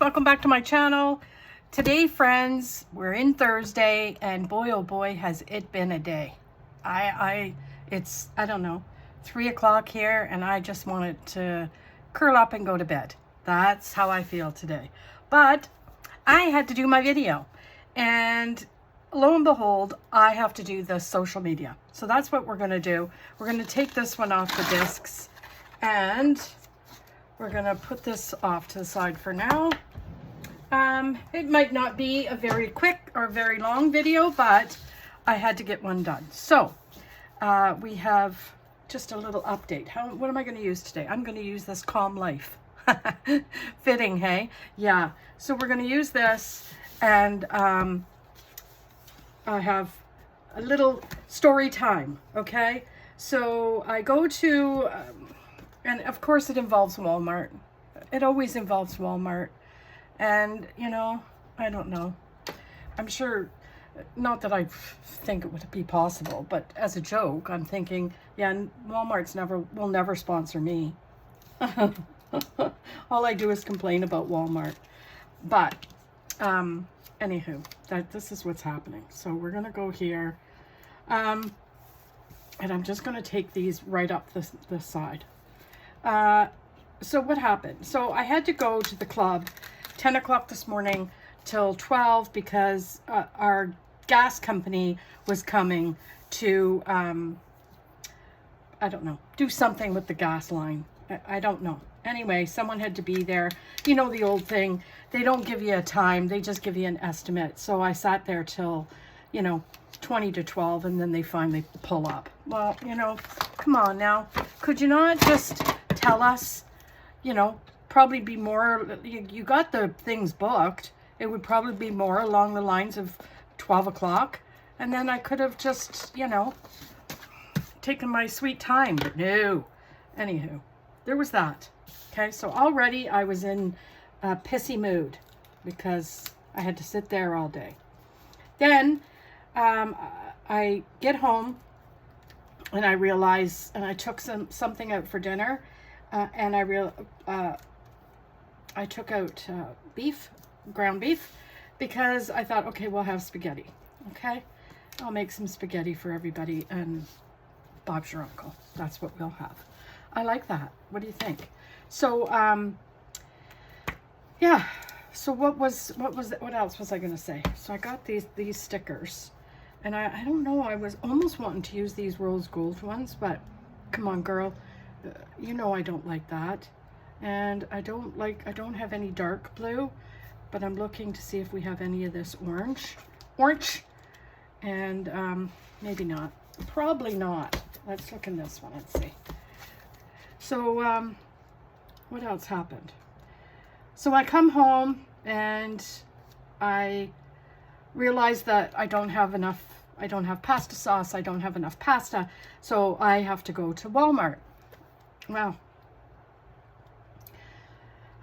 welcome back to my channel. Today, friends, we're in Thursday, and boy oh boy has it been a day. It's I don't know, 3 o'clock here, and I just wanted to curl up and go to bed. That's how I feel today. But I had to do my video, and lo and behold, I have to do the social media. So that's what we're going to do. We're going to take this one off the discs, and we're going to put this off to the side for now. It might not be a very quick or very long video, but I had to get one done. So we have just a little update. What am I going to use today? I'm going to use this Calm Life. Fitting, hey? Yeah. So we're going to use this, and I have a little story time, okay? So I go to, and of course it involves Walmart. It always involves Walmart. And, you know, I don't know. I'm sure, not that I think it would be possible, but as a joke, I'm thinking, yeah, Walmart's will never sponsor me. All I do is complain about Walmart. But, anywho, this is what's happening. So we're going to go here. And I'm just going to take these right up this side. So what happened? So I had to go to the club 10 o'clock this morning till 12 because our gas company was coming to, I don't know, do something with the gas line. I don't know. Anyway, someone had to be there. You know the old thing. They don't give you a time. They just give you an estimate. So I sat there till, you know, 20 to 12, and then they finally pull up. Well, you know, come on now. Could you not just tell us, you know, probably be more, you got the things booked. It would probably be more along the lines of 12 o'clock. And then I could have just, you know, taken my sweet time. But no. Anywho, there was that. Okay, so already I was in a pissy mood because I had to sit there all day. Then I get home and I realize, and I took something out for dinner, and I took out ground beef, because I thought, okay, we'll have spaghetti. Okay, I'll make some spaghetti for everybody, and Bob's your uncle. That's what we'll have. I like that. What do you think? So, yeah. So what else was I going to say? So I got these stickers, and I don't know, I was almost wanting to use these rose gold ones, but come on, girl. You know I don't like that. And I don't have any dark blue, but I'm looking to see if we have any of this orange, and maybe not, probably not. Let's look in this one and see. So what else happened? So I come home and I realize that I don't have pasta sauce, I don't have enough pasta, so I have to go to Walmart. Well,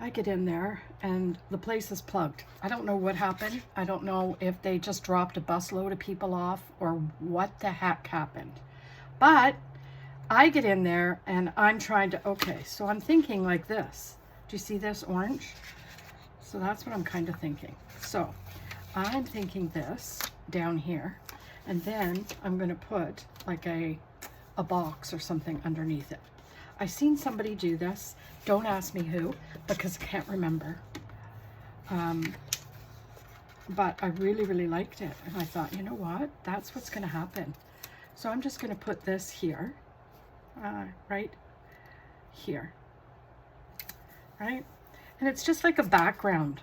I get in there and the place is plugged. I don't know what happened. I don't know if they just dropped a busload of people off or what the heck happened. But I get in there and I'm trying to, okay, so I'm thinking like this. Do you see this orange? So that's what I'm kind of thinking. So I'm thinking this down here, and then I'm going to put like a box or something underneath it. I seen somebody do this. Don't ask me who, because I can't remember. But I really, really liked it. And I thought, you know what? That's what's going to happen. So I'm just going to put this here, right here, right? And it's just like a background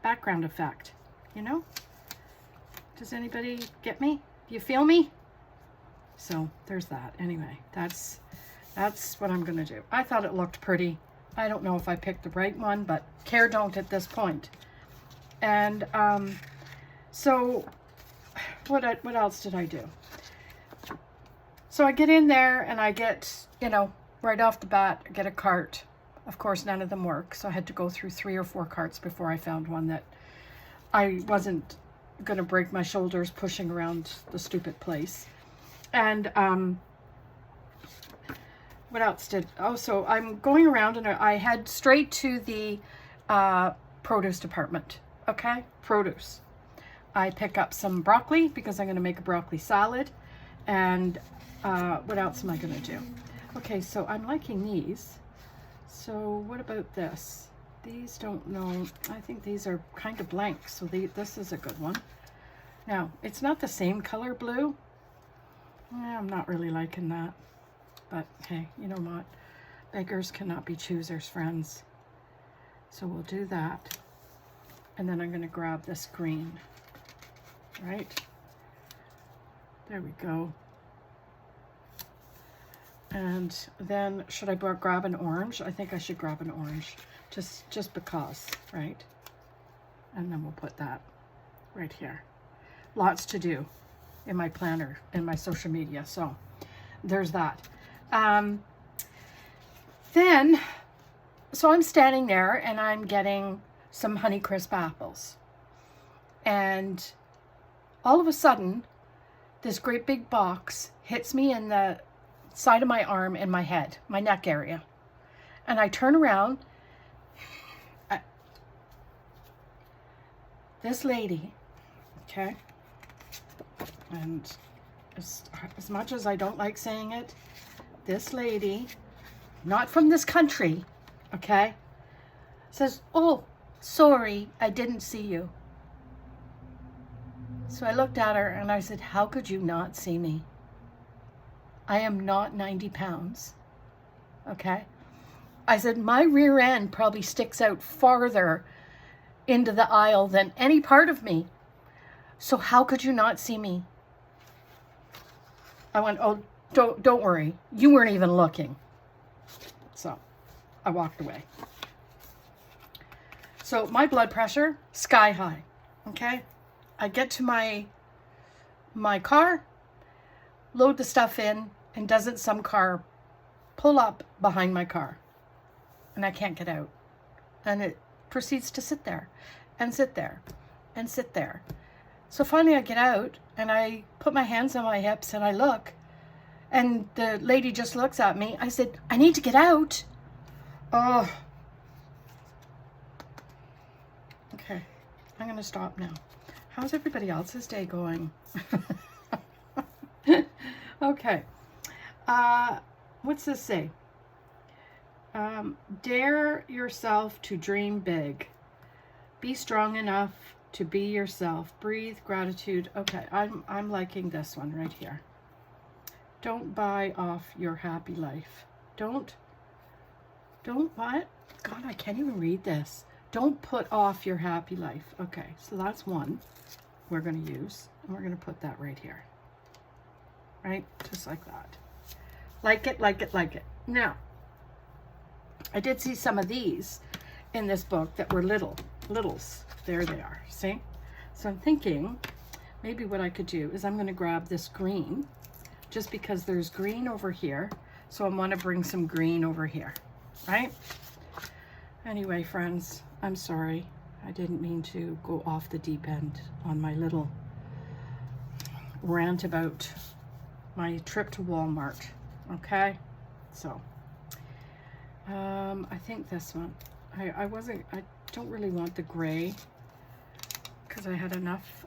effect, you know? Does anybody get me? Do you feel me? So there's that. Anyway, that's what I'm going to do. I thought it looked pretty. I don't know if I picked the right one, but care don't at this point. And so what else did I do? So I get in there and I get, you know, right off the bat, I get a cart. Of course, none of them work. So I had to go through 3 or 4 carts before I found one that I wasn't going to break my shoulders pushing around the stupid place. And what else so I'm going around, and I head straight to the produce department. Okay, produce. I pick up some broccoli because I'm going to make a broccoli salad. And what else am I going to do? Okay, so I'm liking these. So what about this? These don't know. I think these are kind of blank. So this is a good one. Now, it's not the same color blue. I'm not really liking that. But hey, you know what? Beggars cannot be choosers, friends. So we'll do that. And then I'm going to grab this green. Right? There we go. And then should I grab an orange? I think I should grab an orange. Just because, right? And then we'll put that right here. Lots to do in my planner, in my social media. So there's that. So I'm standing there and I'm getting some Honeycrisp apples. And all of a sudden, this great big box hits me in the side of my arm and my head, my neck area. And I turn around. This lady, okay, and as much as I don't like saying it, this lady, not from this country, okay, says, "Oh, sorry, I didn't see you." So I looked at her and I said, "How could you not see me? I am not 90 pounds, okay?" I said, "My rear end probably sticks out farther into the aisle than any part of me. So how could you not see me?" I went, "Oh, don't worry. You weren't even looking." So I walked away. So my blood pressure, sky high, okay? I get to my car, load the stuff in, and doesn't some car pull up behind my car? And I can't get out. And it proceeds to sit there and sit there and sit there. So finally I get out and I put my hands on my hips and I look, and the lady just looks at me. I said, "I need to get out." Oh. Okay, I'm going to stop now. How's everybody else's day going? Okay. What's this say? Dare yourself to dream big. Be strong enough to be yourself. Breathe gratitude. Okay, I'm liking this one right here. Don't buy off your happy life. Don't what? God, I can't even read this. Don't put off your happy life. Okay, so that's one we're going to use. And we're going to put that right here. Right? Just like that. Like it, like it, like it. Now, I did see some of these in this book that were littles. There they are. See? So I'm thinking maybe what I could do is I'm going to grab this green, just because there's green over here. So I want to bring some green over here. Right? Anyway, friends, I'm sorry. I didn't mean to go off the deep end on my little rant about my trip to Walmart. Okay? So, I think this one. I don't really want the gray because I had enough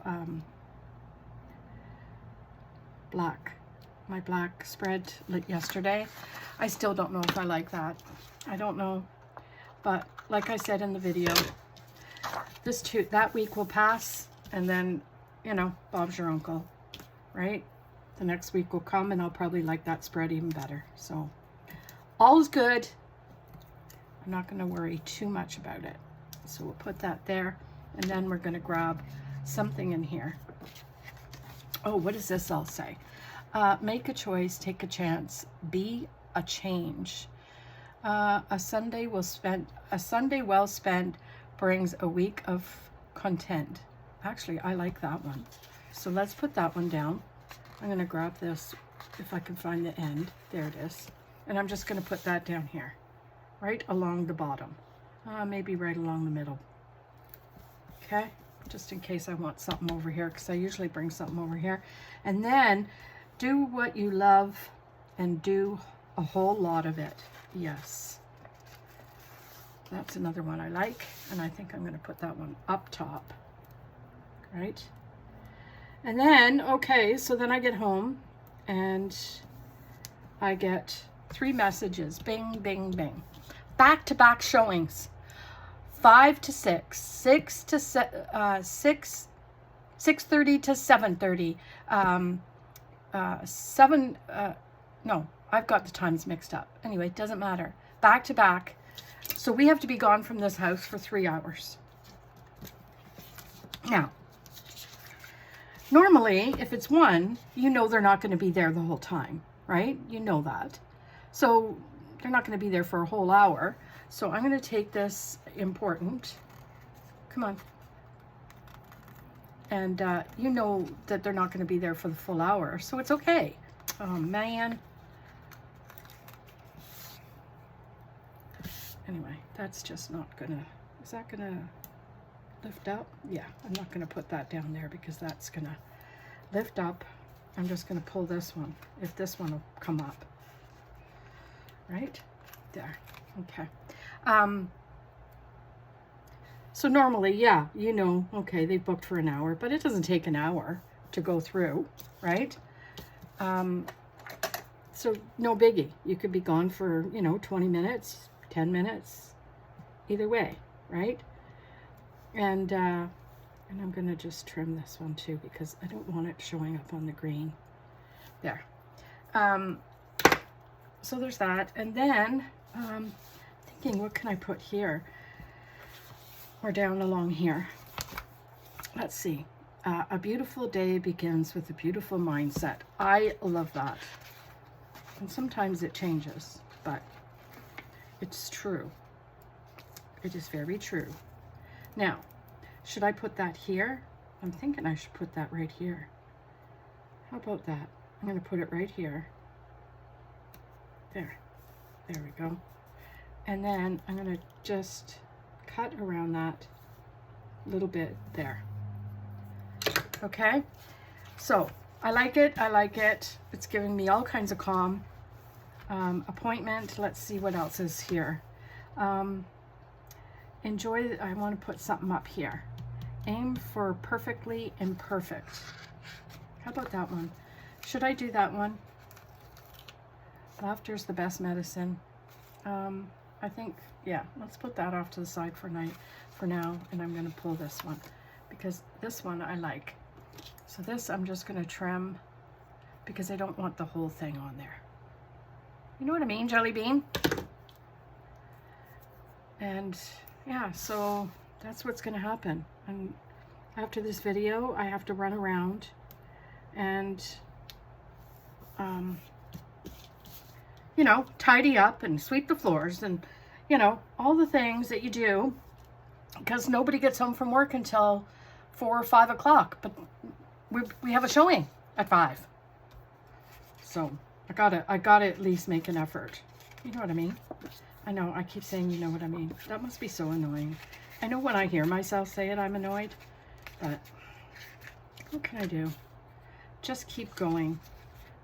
black. My black spread yesterday. I still don't know if I like that. I don't know. But like I said in the video, that week will pass, and then, you know, Bob's your uncle, right? The next week will come and I'll probably like that spread even better. So all's good. I'm not going to worry too much about it. So we'll put that there, and then we're going to grab something in here. Oh, what does this all say? Make a choice, take a chance, be a change. A Sunday well spent brings a week of content. Actually, I like that one. So let's put that one down. I'm going to grab this if I can find the end. There it is. And I'm just going to put that down here, right along the bottom. Maybe right along the middle. Okay, just in case I want something over here, because I usually bring something over here. And then do what you love and do a whole lot of it. Yes. So that's another one I like, and I think I'm going to put that one up top, right? And then, okay, so then I get home and I get 3 messages, bing, bing, bing. Back-to-back showings, 5 to 6, 6 to 6:30 to 7:30, 7, no, I've got the times mixed up. Anyway, it doesn't matter. Back to back. So we have to be gone from this house for 3 hours. Now, normally, if it's one, you know they're not going to be there the whole time, right? You know that. So they're not going to be there for a whole hour. So I'm going to take this important. Come on. And you know that they're not going to be there for the full hour. So it's okay. Oh, man. Anyway, that's just not going to... Is that going to lift up? Yeah, I'm not going to put that down there because that's going to lift up. I'm just going to pull this one, if this one will come up. Right? There. Okay. So normally, yeah, you know, okay, they booked for an hour, but it doesn't take an hour to go through, right? So no biggie. You could be gone for, you know, 20 minutes, 10 minutes, either way, right? And I'm going to just trim this one too because I don't want it showing up on the green. There. So there's that. And then thinking, what can I put here? Or down along here. Let's see. A beautiful day begins with a beautiful mindset. I love that. And sometimes it changes, but it's true. It is very true. Now, should I put that here? I'm thinking I should put that right here. How about that? I'm going to put it right here. There. There we go. And then I'm going to just cut around that little bit there. Okay, so I like it. I like it. It's giving me all kinds of calm. Appointment. Let's see what else is here. Enjoy. I want to put something up here. Aim for perfectly imperfect. How about that one? Should I do that one? Laughter's the best medicine. I think, yeah, let's put that off to the side for now, and I'm going to pull this one because this one I like. So this I'm just going to trim because I don't want the whole thing on there. You know what I mean, Jelly Bean? And yeah, so that's what's going to happen. And after this video, I have to run around and you know, tidy up and sweep the floors and, you know, all the things that you do because nobody gets home from work until 4 or 5 o'clock. But we have a showing at 5. So I gotta at least make an effort. You know what I mean? I know, I keep saying you know what I mean. That must be so annoying. I know when I hear myself say it, I'm annoyed. But what can I do? Just keep going.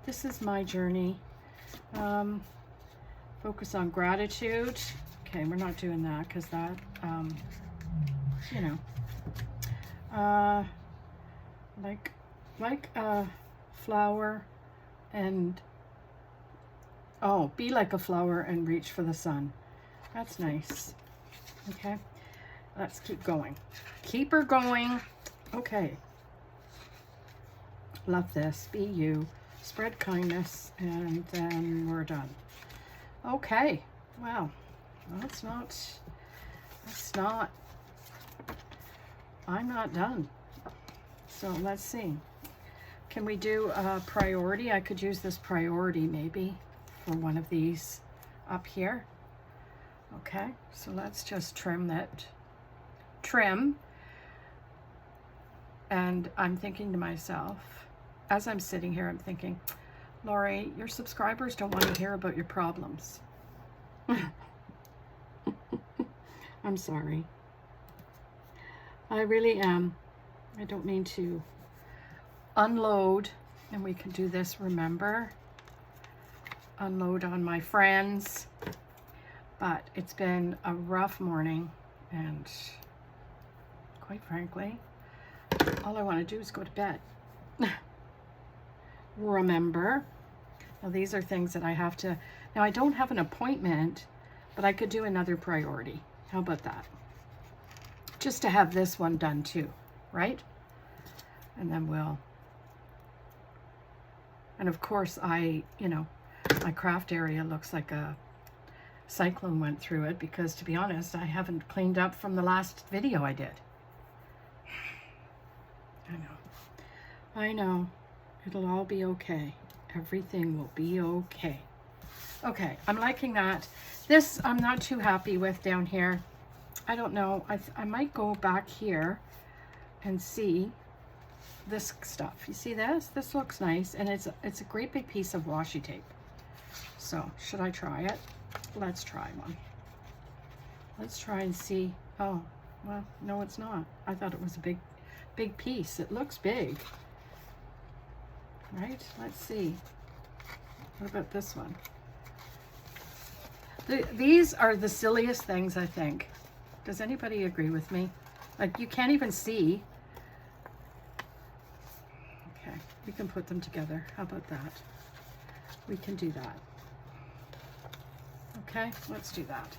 This is my journey. Focus on gratitude. Okay, we're not doing that because that, you know, like a flower and, oh, be like a flower and reach for the sun. That's nice. Okay, let's keep going. Keep her going. Okay. Love this. Be you. Spread kindness, and then we're done. Okay, wow, that's not, I'm not done. So let's see. Can we do a priority? I could use this priority maybe for one of these up here. Okay, so let's just trim that. Trim. And I'm thinking to myself, as I'm sitting here, I'm thinking, Lori, your subscribers don't want to hear about your problems. I'm sorry. I really am. I don't mean to unload, and we can do this, remember? Unload on my friends. But it's been a rough morning, and quite frankly, all I want to do is go to bed. Remember, now these are things that I have to, now I don't have an appointment, but I could do another priority. How about that? Just to have this one done too, right? And then and of course my craft area looks like a cyclone went through it, because to be honest, I haven't cleaned up from the last video I did. I know. It'll all be okay. Everything will be okay. Okay, I'm liking that. This I'm not too happy with down here. I don't know. I might go back here and see this stuff. You see this? This looks nice, and it's a great big piece of washi tape. So should I try it? Let's try one. Let's try and see. Oh, well, no, it's not. I thought it was a big piece. It looks big. Right? Let's see. What about this one? These are the silliest things, I think. Does anybody agree with me? Like, you can't even see. Okay, we can put them together. How about that? We can do that. Okay, let's do that.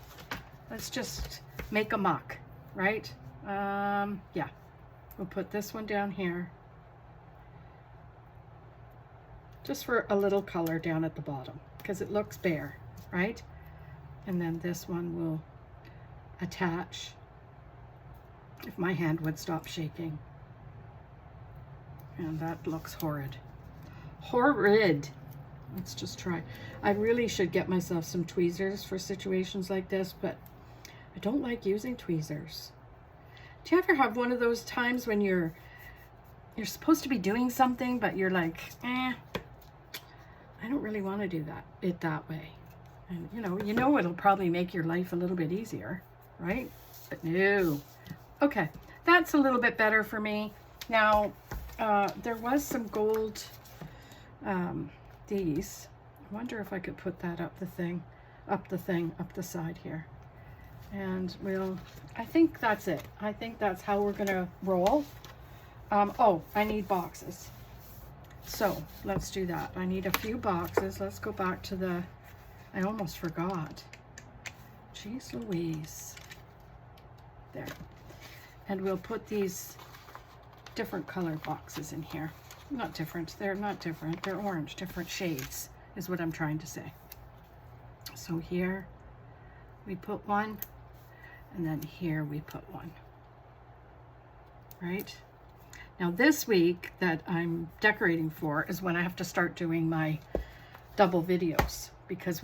Let's just make a muck, right? Yeah. We'll put this one down here. Just for a little color down at the bottom, because it looks bare, right? And then this one will attach, if my hand would stop shaking. And that looks horrid. Horrid! Let's just try. I really should get myself some tweezers for situations like this, but I don't like using tweezers. Do you ever have one of those times when you're supposed to be doing something, but you're like, I don't really want to do it that way. And you know it'll probably make your life a little bit easier, right? But no. Okay, that's a little bit better for me. Now, there was some gold, these. I wonder if I could put that up the side here. And I think that's it. I think that's how we're gonna roll. Oh, I need boxes. So let's do that. I need a few boxes. Let's go back to I almost forgot. Jeez Louise. There. And we'll put these different colored boxes in here. Not different. They're not different. They're orange. Different shades is what I'm trying to say. So here we put one, and then here we put one. Right? Now this week that I'm decorating for is when I have to start doing my double videos, because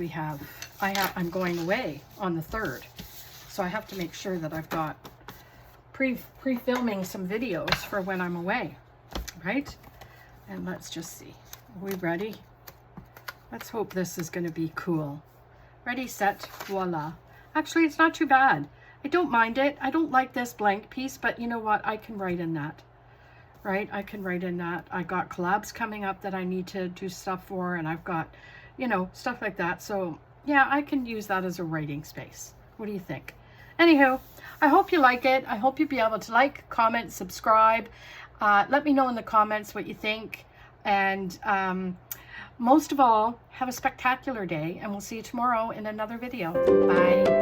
I'm going away on the 3rd. So I have to make sure that I've got pre-filming some videos for when I'm away, right? And let's just see. Are we ready? Let's hope this is going to be cool. Ready, set, voila. Actually, it's not too bad. I don't mind it. I don't like this blank piece, but you know what? I can write in that, right? I can write in that. I got collabs coming up that I need to do stuff for, and I've got, stuff like that. So yeah, I can use that as a writing space. What do you think? Anywho, I hope you like it. I hope you'll be able to like, comment, subscribe. Let me know in the comments what you think. And most of all, have a spectacular day, and we'll see you tomorrow in another video. Bye.